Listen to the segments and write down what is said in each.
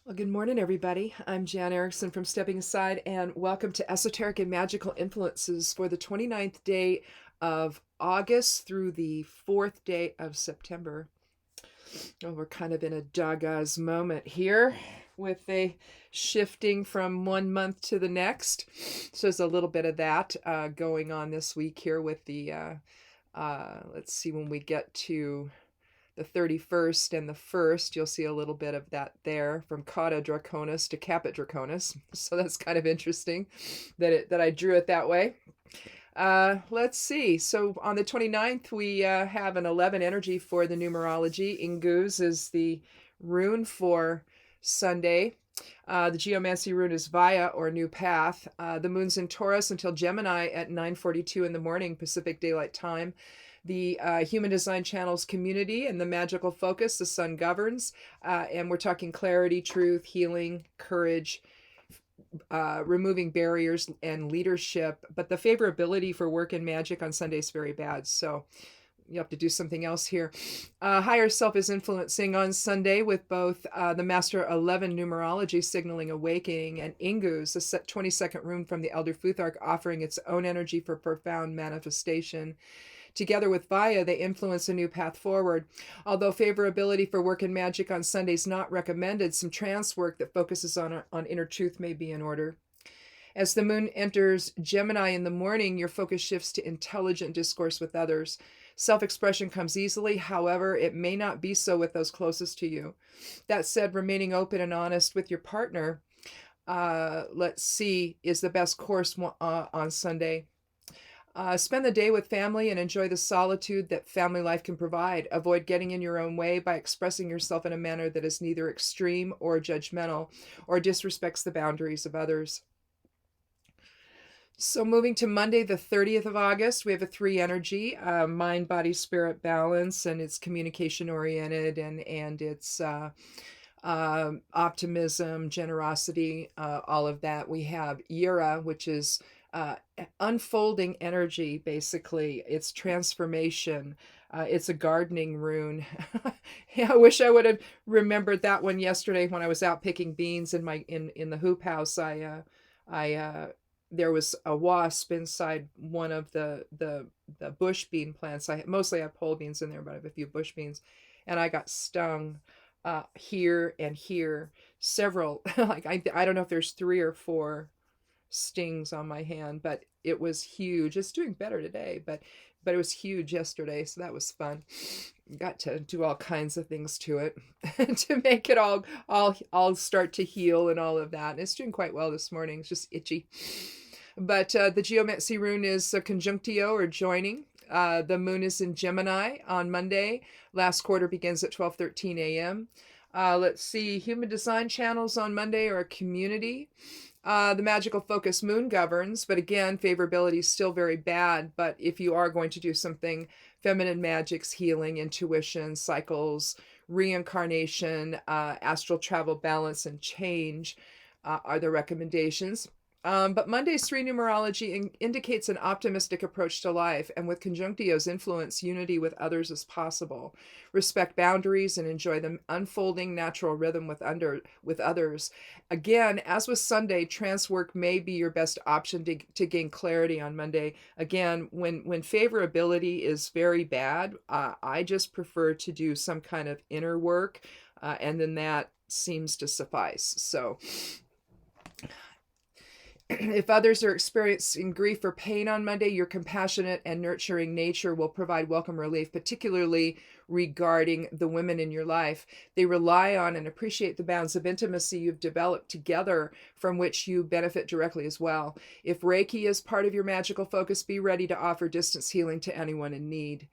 Well, good morning, everybody. I'm Jan Erickson from Stepping Aside, and welcome to Esoteric and Magical Influences for the 29th day of August through the 4th day of September. Oh, we're kind of in a Dagaz moment here with a shifting from one month to the next. So there's a little bit of that going on this week here with the, let's see, when we get to the 31st and the 1st, you'll see a little bit of that there, from Cauda Draconis to Caput Draconis. So that's kind of interesting that I drew it that way. Let's see. So on the 29th, we have an 11 energy for the numerology. Inguz is the rune for Sunday. The Geomancy rune is Via, or New Path. The moon's in Taurus until Gemini at 9:42 in the morning, Pacific Daylight Time. The Human Design Channel's community and the magical focus, the sun governs. And we're talking clarity, truth, healing, courage, removing barriers, and leadership. But the favorability for work and magic on Sunday is very bad. So you have to do something else here. Higher self is influencing on Sunday with both the Master 11 numerology signaling awakening, and Inguz, the 22nd rune from the Elder Futhark, offering its own energy for profound manifestation. Together with Vaya, they influence a new path forward. Although favorability for work and magic on Sunday is not recommended, some trance work that focuses on inner truth may be in order. As the moon enters Gemini in the morning, your focus shifts to intelligent discourse with others. Self-expression comes easily, however, it may not be so with those closest to you. That said, remaining open and honest with your partner, let's see, is the best course on Sunday. Spend the day with family and enjoy the solitude that family life can provide. Avoid getting in your own way by expressing yourself in a manner that is neither extreme or judgmental or disrespects the boundaries of others. So moving to Monday, the 30th of August, we have a 3 energy, mind, body, spirit balance, and it's communication oriented, and it's optimism, generosity, all of that. We have Yura, which is unfolding energy, basically. It's transformation. It's a gardening rune. Yeah, I wish I would have remembered that one yesterday when I was out picking beans in the hoop house. There was a wasp inside one of the bush bean plants. I mostly have pole beans in there, but I have a few bush beans, and I got stung here and here, several. Like I don't know if there's 3 or 4 stings on my hand, but it was huge. It's doing better today, but it was huge yesterday, so that was fun. Got to do all kinds of things to it to make it all start to heal and all of that. And it's doing quite well this morning. It's just itchy. But the Geomancy rune is a conjunctio, or joining. The moon is in Gemini on Monday. Last quarter begins at 12:13 a.m. Let's see, Human Design Channels on Monday are a community. The magical focus moon governs, but again, favorability is still very bad. But if you are going to do something, feminine magics, healing, intuition, cycles, reincarnation, astral travel, balance, and change are the recommendations. But Monday's 3 numerology indicates an optimistic approach to life, and with conjunctio's influence, unity with others is possible. Respect boundaries and enjoy the unfolding natural rhythm with others. Again, as with Sunday, trance work may be your best option to gain clarity on Monday. Again, when favorability is very bad, I just prefer to do some kind of inner work, and then that seems to suffice. So if others are experiencing grief or pain on Monday, your compassionate and nurturing nature will provide welcome relief, particularly regarding the women in your life. They rely on and appreciate the bonds of intimacy you've developed together, from which you benefit directly as well. If Reiki is part of your magical focus, be ready to offer distance healing to anyone in need.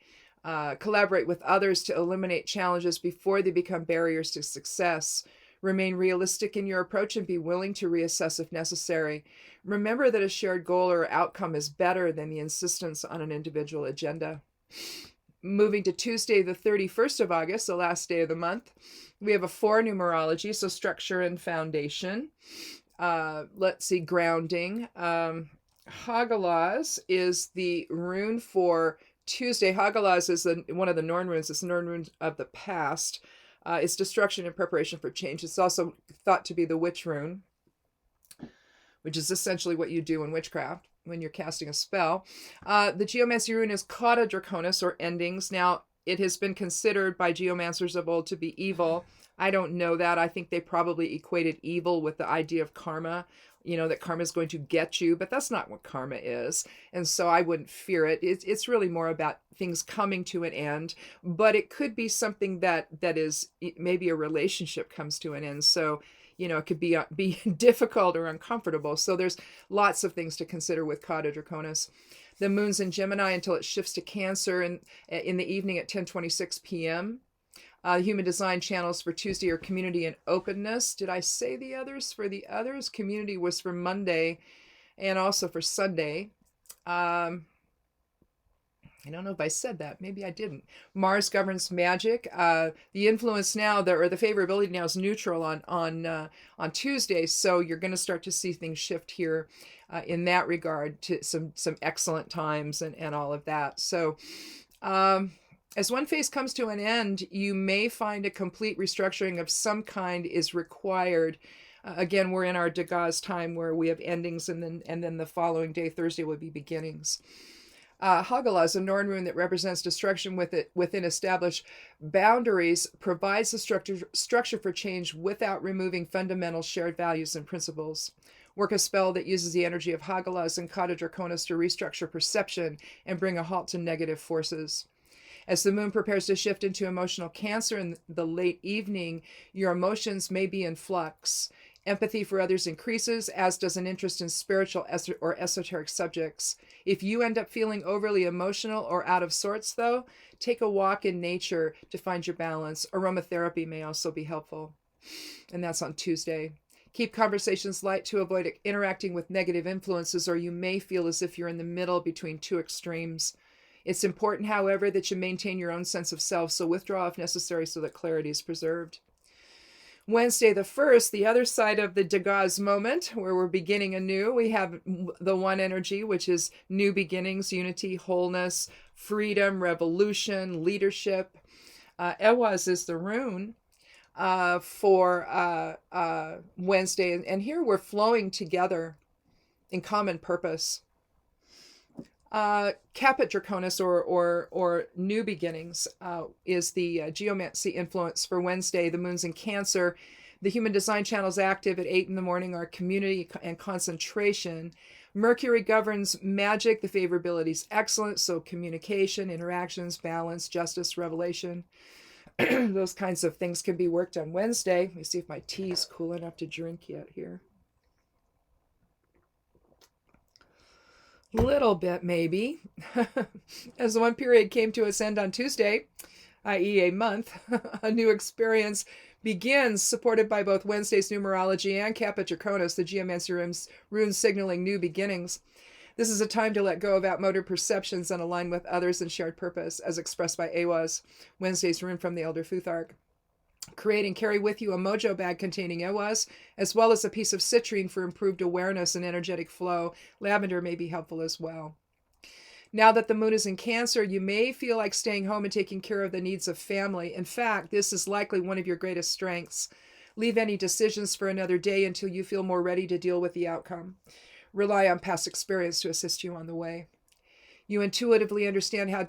Collaborate with others to eliminate challenges before they become barriers to success. Remain realistic in your approach and be willing to reassess if necessary. Remember that a shared goal or outcome is better than the insistence on an individual agenda. Moving to Tuesday, the 31st of August, the last day of the month, we have a 4 numerology, so structure and foundation. Let's see, grounding. Hagalaz is the rune for Tuesday. Hagalaz is one of the Norn runes. It's the Norn rune of the past. It's destruction and preparation for change. It's also thought to be the witch rune, which is essentially what you do in witchcraft when you're casting a spell. The Geomancy rune is Cauda Draconis, or endings. Now, it has been considered by geomancers of old to be evil. I don't know that. I think they probably equated evil with the idea of karma, that karma is going to get you, but that's not what karma is. And so I wouldn't fear it. It's really more about things coming to an end, but it could be something that is maybe a relationship comes to an end. So, it could be difficult or uncomfortable. So there's lots of things to consider with Cauda Draconis. The moon's in Gemini until it shifts to Cancer in the evening at 10:26 p.m. Human design channels for Tuesday are community and openness. Did I say the others? For the others, community was for Monday and also for Sunday. I don't know if I said that. Maybe I didn't. Mars governs magic. The influence now, or the favorability now, is neutral on Tuesday. So you're going to start to see things shift here in that regard to some excellent times and all of that. So as one phase comes to an end, you may find a complete restructuring of some kind is required. Again, we're in our Degas time where we have endings, and then the following day, Thursday, will be beginnings. Hagala is a Norn rune that represents destruction within established boundaries, provides the structure for change without removing fundamental shared values and principles. Work a spell that uses the energy of Hagalas and Cauda Draconis to restructure perception and bring a halt to negative forces. As the moon prepares to shift into emotional Cancer in the late evening, your emotions may be in flux. Empathy for others increases, as does an interest in spiritual or esoteric subjects. If you end up feeling overly emotional or out of sorts, though, take a walk in nature to find your balance. Aromatherapy may also be helpful. And that's on Tuesday. Keep conversations light to avoid interacting with negative influences, or you may feel as if you're in the middle between two extremes. It's important, however, that you maintain your own sense of self, so withdraw if necessary so that clarity is preserved. Wednesday the 1st, the other side of the Degas moment, where we're beginning anew, we have the one energy, which is new beginnings, unity, wholeness, freedom, revolution, leadership. Ewaz is the rune for Wednesday, and here we're flowing together in common purpose. Caput Draconis, or new beginnings, is the geomancy influence for Wednesday. The moon's in Cancer. The human design channels active at 8 in the morning are community and concentration. Mercury governs magic. The favorability is excellent. So communication, interactions, balance, justice, revelation. Those kinds of things can be worked on Wednesday. Let me see if my tea is cool enough to drink yet here. Little bit, maybe. As the one period came to its end on Tuesday, i.e. a month, a new experience begins, supported by both Wednesday's numerology and Caput Draconis, the Geomancy rune signaling new beginnings. This is a time to let go of outmoded perceptions and align with others in shared purpose, as expressed by Ewaz, Wednesday's rune from the Elder Futhark. Create and carry with you a mojo bag containing Ewaz, as well as a piece of citrine for improved awareness and energetic flow. Lavender may be helpful as well. Now that the moon is in Cancer, you may feel like staying home and taking care of the needs of family. In fact, this is likely one of your greatest strengths. Leave any decisions for another day until you feel more ready to deal with the outcome. Rely on past experience to assist you on the way. You intuitively understand how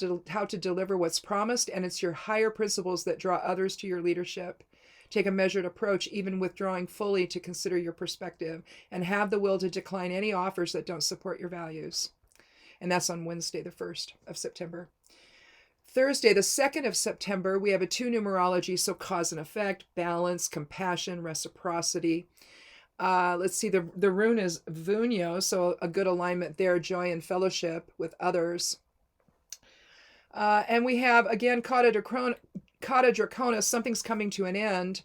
to deliver what's promised, and it's your higher principles that draw others to your leadership. Take a measured approach, even withdrawing fully to consider your perspective, and have the will to decline any offers that don't support your values. And that's on Wednesday, the 1st of September. Thursday, the 2nd of September, we have a 2 numerology, so cause and effect, balance, compassion, reciprocity. Let's see, the rune is Vunyo, so a good alignment there, joy and fellowship with others. And we have, again, Cauda Draconis, something's coming to an end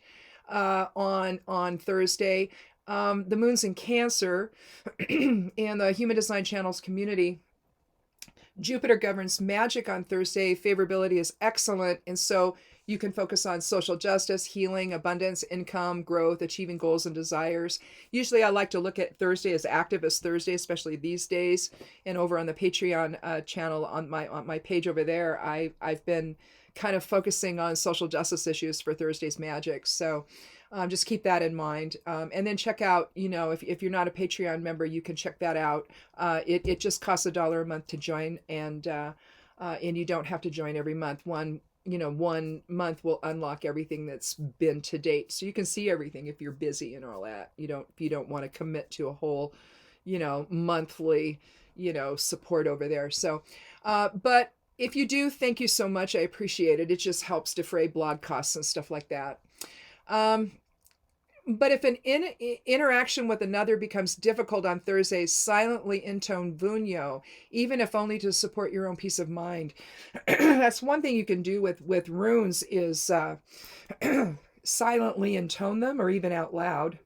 on Thursday. The moon's in Cancer, and the Human Design Channels community. Jupiter governs magic on Thursday. Favorability is excellent, and so you can focus on social justice, healing, abundance, income, growth, achieving goals and desires. Usually I like to look at Thursday as Activist Thursday, especially these days. And over on the Patreon channel on my page over there, I've been kind of focusing on social justice issues for Thursday's Magic. So just keep that in mind. And then check out, if you're not a Patreon member, you can check that out. It just costs $1 a month to join, and you don't have to join every month. One month will unlock everything that's been to date. So you can see everything if you're busy and all that. If you don't want to commit to a whole, monthly, support over there. So, but if you do, thank you so much. I appreciate it. It just helps defray blog costs and stuff like that. But if an interaction with another becomes difficult on Thursday, silently intone Vunyo, even if only to support your own peace of mind. That's one thing you can do with runes is silently intone them, or even out loud.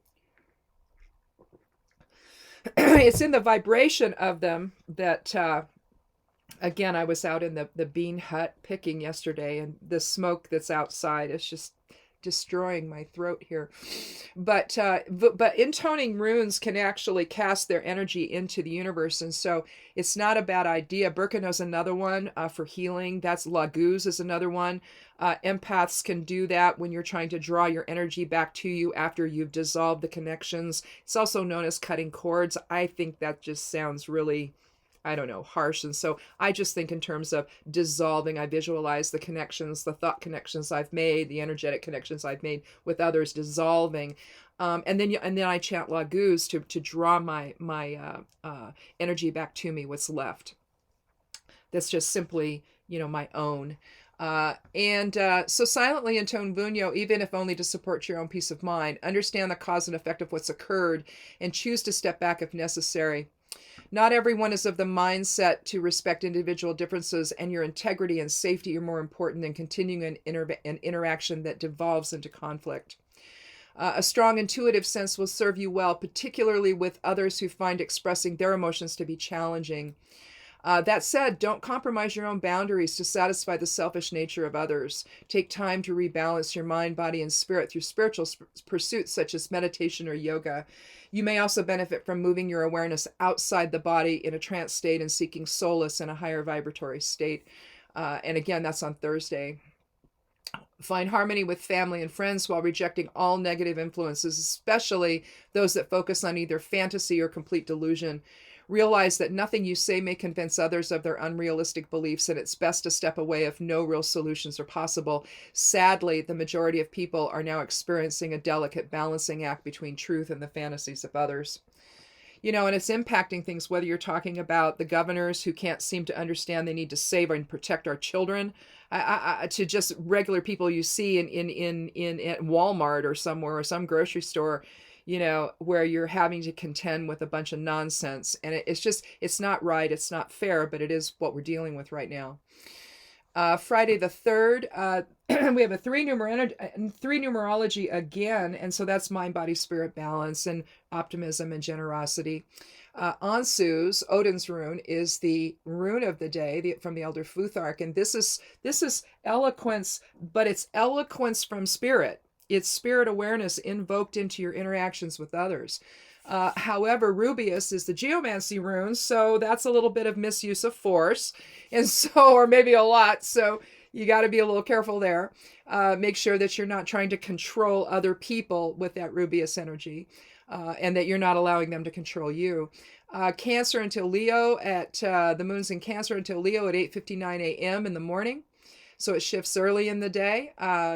It's in the vibration of them that, again, I was out in the bean hut picking yesterday, and the smoke that's outside is just destroying my throat here. But intoning runes can actually cast their energy into the universe, and so it's not a bad idea. Birkenau's another one for healing. That's Laguz is another one. Empaths can do that when you're trying to draw your energy back to you after you've dissolved the connections. It's also known as cutting cords. I think that just sounds really, I don't know, harsh. And so I just think in terms of dissolving. I visualize the connections, the thought connections I've made, the energetic connections I've made with others dissolving. And then I chant Laguz to draw my energy back to me, what's left. That's just simply, my own. So silently intone Vunyo, even if only to support your own peace of mind. Understand the cause and effect of what's occurred and choose to step back if necessary. Not everyone is of the mindset to respect individual differences, and your integrity and safety are more important than continuing an interaction that devolves into conflict. A strong intuitive sense will serve you well, particularly with others who find expressing their emotions to be challenging. That said, don't compromise your own boundaries to satisfy the selfish nature of others. Take time to rebalance your mind, body, and spirit through spiritual pursuits such as meditation or yoga. You may also benefit from moving your awareness outside the body in a trance state and seeking solace in a higher vibratory state. And again, that's on Thursday. Find harmony with family and friends while rejecting all negative influences, especially those that focus on either fantasy or complete delusion. Realize that nothing you say may convince others of their unrealistic beliefs, and it's best to step away if no real solutions are possible. Sadly, the majority of people are now experiencing a delicate balancing act between truth and the fantasies of others. And it's impacting things, whether you're talking about the governors who can't seem to understand they need to save and protect our children, to just regular people you see in Walmart or somewhere or some grocery store, where you're having to contend with a bunch of nonsense. And it's not right. It's not fair, but it is what we're dealing with right now. Friday the 3rd, we have a three numerology again. And so that's mind, body, spirit balance and optimism and generosity. Ansu's, Odin's rune, is the rune of the day from the Elder Futhark. And this is eloquence, but it's eloquence from spirit. It's spirit awareness invoked into your interactions with others. However, Rubius is the Geomancy rune, so that's a little bit of misuse of force, and so, or maybe a lot, so you got to be a little careful there. Make sure that you're not trying to control other people with that Rubius energy, and that you're not allowing them to control you. Cancer until Leo the moon's in Cancer until Leo at 8:59 a.m. in the morning. So it shifts early in the day.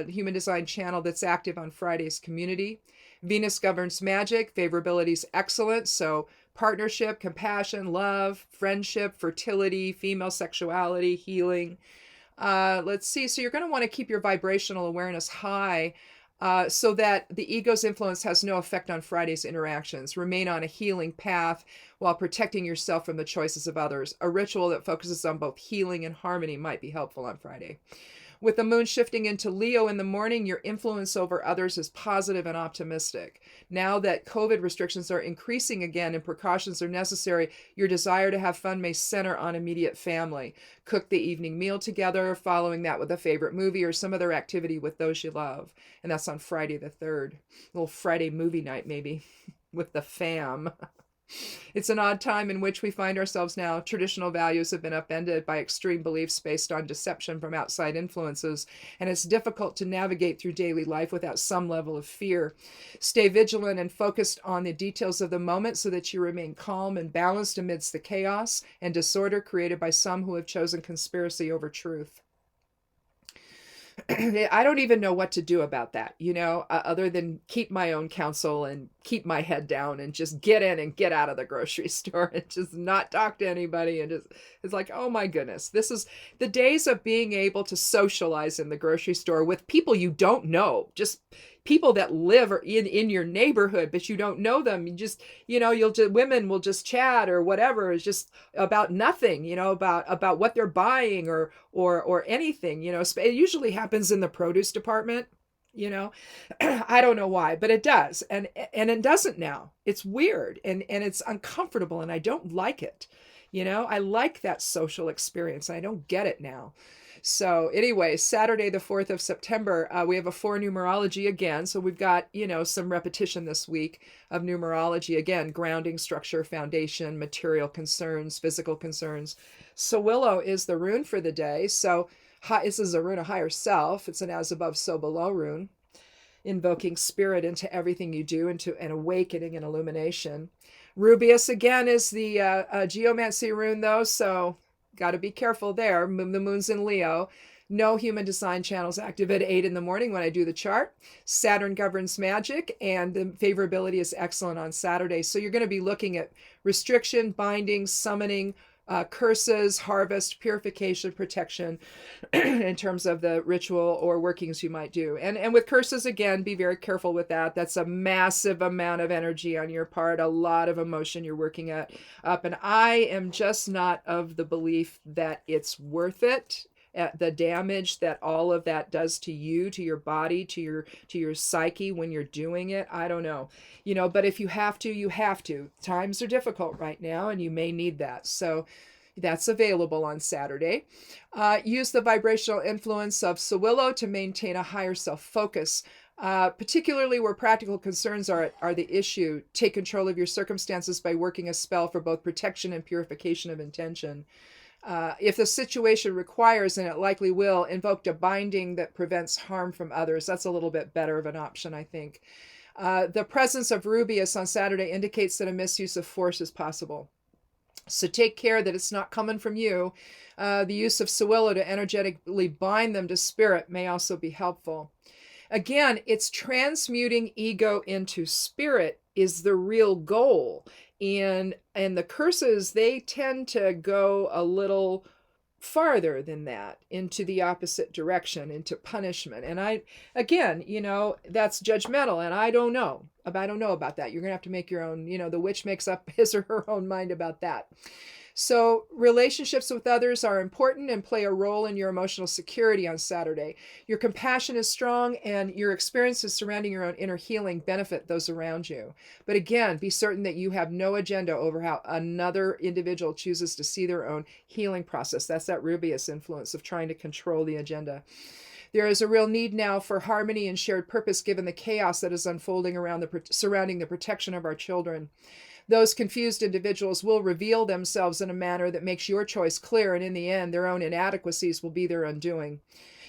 Human design channel that's active on Friday's community. Venus governs magic. Favorability is excellent. So partnership, compassion, love, friendship, fertility, female sexuality, healing. Let's see. So you're going to want to keep your vibrational awareness high so that the ego's influence has no effect on Friday's interactions. Remain on a healing path while protecting yourself from the choices of others. A ritual that focuses on both healing and harmony might be helpful on Friday. With the moon shifting into Leo in the morning, your influence over others is positive and optimistic. Now that COVID restrictions are increasing again and precautions are necessary, your desire to have fun may center on immediate family. Cook the evening meal together, following that with a favorite movie or some other activity with those you love. And that's on Friday the 3rd. A little Friday movie night maybe with the fam. It's an odd time in which we find ourselves now. Traditional values have been upended by extreme beliefs based on deception from outside influences, and it's difficult to navigate through daily life without some level of fear. Stay vigilant and focused on the details of the moment so that you remain calm and balanced amidst the chaos and disorder created by some who have chosen conspiracy over truth. I don't even know what to do about that, other than keep my own counsel and keep my head down and just get in and get out of the grocery store and just not talk to anybody. And it's like, oh my goodness, this is the days of being able to socialize in the grocery store with people you don't know, just people that live in your neighborhood, but you don't know them. You just, women will just chat or whatever. It's just about nothing, about what they're buying or anything, it usually happens in the produce department, I don't know why, but it does. And it doesn't now. It's weird and it's uncomfortable and I don't like it. I like that social experience. I don't get it now. So anyway, Saturday, the 4th of September, we have a 4 numerology again. So we've got, some repetition this week of numerology. Again, grounding, structure, foundation, material concerns, physical concerns. So Willow is the rune for the day. So this is a rune of higher self. It's an as above, so below rune, invoking spirit into everything you do, into an awakening and illumination. Rubeus again is the Geomancy rune though. So got to be careful there. The moon's in Leo. No human design channels active at 8 in the morning when I do the chart. Saturn governs magic, and the favorability is excellent on Saturday. So you're going to be looking at restriction, binding, summoning, curses, harvest, purification, protection in terms of the ritual or workings you might do. And with curses, again, be very careful with that. That's a massive amount of energy on your part, a lot of emotion you're working up. And I am just not of the belief that it's worth it. The damage that all of that does to you, to your body, to your psyche when you're doing it. I don't know, but if you have to, you have to. Times are difficult right now and you may need that. So that's available on Saturday. Use the vibrational influence of Sawillow to maintain a higher self-focus. Particularly where practical concerns are the issue. Take control of your circumstances by working a spell for both protection and purification of intention. If the situation requires, and it likely will, invoke a binding that prevents harm from others. That's a little bit better of an option, I think. The presence of Rubeus on Saturday indicates that a misuse of force is possible. So take care that it's not coming from you. The use of Sawillow to energetically bind them to spirit may also be helpful. Again, it's transmuting ego into spirit is the real goal. And the curses, they tend to go a little farther than that, into the opposite direction, into punishment. And that's judgmental, and I don't know about that. You're gonna have to make your own, the witch makes up his or her own mind about that. So relationships with others are important and play a role in your emotional security on Saturday. Your compassion is strong and your experiences surrounding your own inner healing benefit those around you. But again, be certain that you have no agenda over how another individual chooses to see their own healing process. That's that Rubeus influence of trying to control the agenda. There is a real need now for harmony and shared purpose given the chaos that is unfolding surrounding the protection of our children. Those confused individuals will reveal themselves in a manner that makes your choice clear, and in the end, their own inadequacies will be their undoing.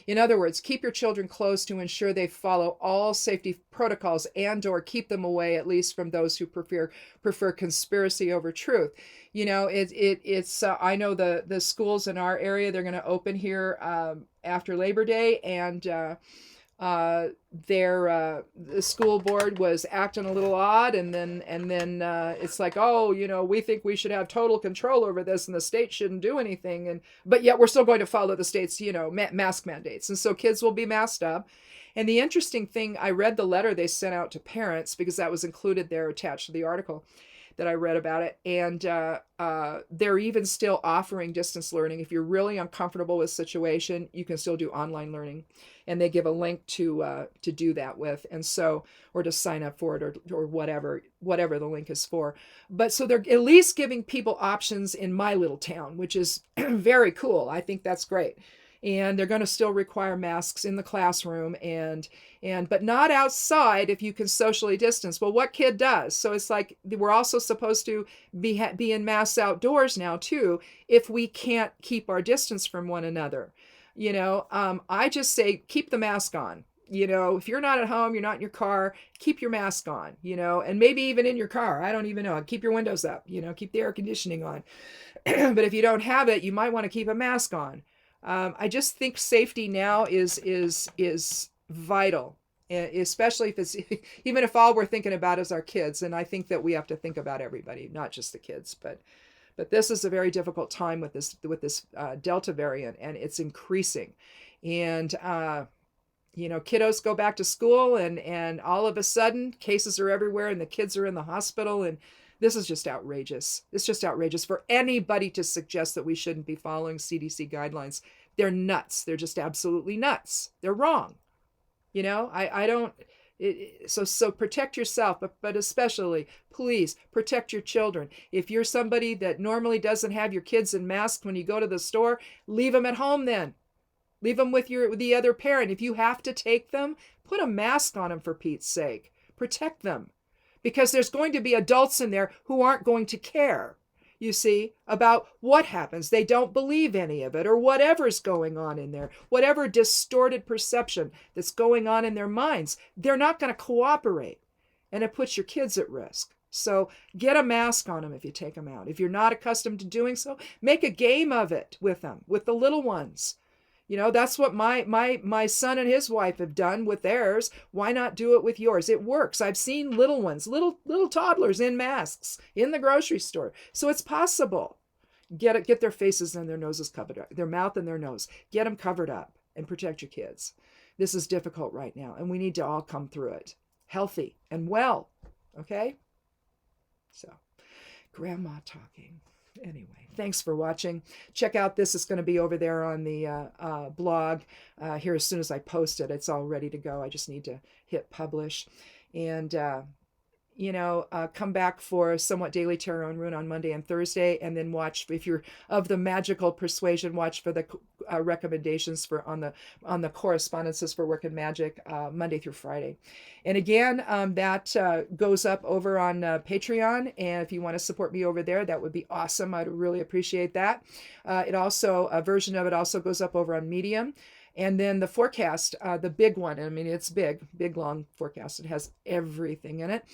In other words, keep your children close to ensure they follow all safety protocols and/or keep them away, at least from those who prefer conspiracy over truth. It's I know the schools in our area, they're going to open here after Labor Day, and the school board was acting a little odd, and then it's like, we think we should have total control over this and the state shouldn't do anything, but yet we're still going to follow the state's mask mandates, and so kids will be masked up. And the interesting thing, I read the letter they sent out to parents because that was included there attached to the article that I read about it, and they're even still offering distance learning. If you're really uncomfortable with the situation, you can still do online learning, and they give a link to do that with, and so, or to sign up for it, or whatever the link is for. But so they're at least giving people options in my little town, which is very cool. I think that's great. and they're going to still require masks in the classroom, but not outside if you can socially distance. Well, what kid does? So it's like we're also supposed to be in masks outdoors now too if we can't keep our distance from one another. I just say keep the mask on. If you're not at home, you're not in your car, keep your mask on, and maybe even in your car. I don't even know. Keep your windows up, keep the air conditioning on. But if you don't have it, you might want to keep a mask on. I just think safety now is vital, especially if it's even if all we're thinking about is our kids. And I think that we have to think about everybody, not just the kids. But this is a very difficult time with this Delta variant, and it's increasing. And kiddos go back to school, and all of a sudden cases are everywhere, and the kids are in the hospital, and this is just outrageous. It's just outrageous for anybody to suggest that we shouldn't be following CDC guidelines. They're nuts. They're just absolutely nuts. They're wrong. I don't. So protect yourself, but especially, please protect your children. If you're somebody that normally doesn't have your kids in masks when you go to the store, leave them at home then. Leave them with the other parent. If you have to take them, put a mask on them for Pete's sake. Protect them. Because there's going to be adults in there who aren't going to care, you see, about what happens. They don't believe any of it, or whatever's going on in there, whatever distorted perception that's going on in their minds. They're not going to cooperate, and it puts your kids at risk. So get a mask on them if you take them out. If you're not accustomed to doing so, make a game of it with them, with the little ones. That's what my son and his wife have done with theirs. Why not do it with yours? It works. I've seen little ones, little toddlers in masks in the grocery store. So it's possible. Get their faces and their noses covered up, their mouth and their nose. Get them covered up and protect your kids. This is difficult right now, and we need to all come through it healthy and well. Okay? So, grandma talking. Anyway, thanks for watching. Check out this. It's going to be over there on the blog here as soon as I post it. It's all ready to go. I just need to hit publish. And, come back for Somewhat Daily Tarot and Rune on Monday and Thursday. And then watch, if you're of the magical persuasion, watch for the recommendations for on the correspondences for Work and Magic Monday through Friday. And again, that goes up over on Patreon. And if you want to support me over there, that would be awesome. I'd really appreciate that. It also, a version of it also goes up over on Medium. And then the forecast, the big one, I mean, it's big, long forecast. It has everything in it.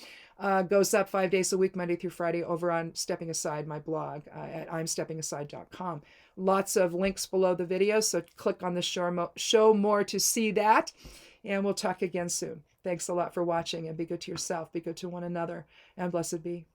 Goes up 5 days a week, Monday through Friday, over on Stepping Aside, my blog at imsteppingaside.com. Lots of links below the video, so click on the show more to see that. And we'll talk again soon. Thanks a lot for watching, and be good to yourself, be good to one another, and blessed be.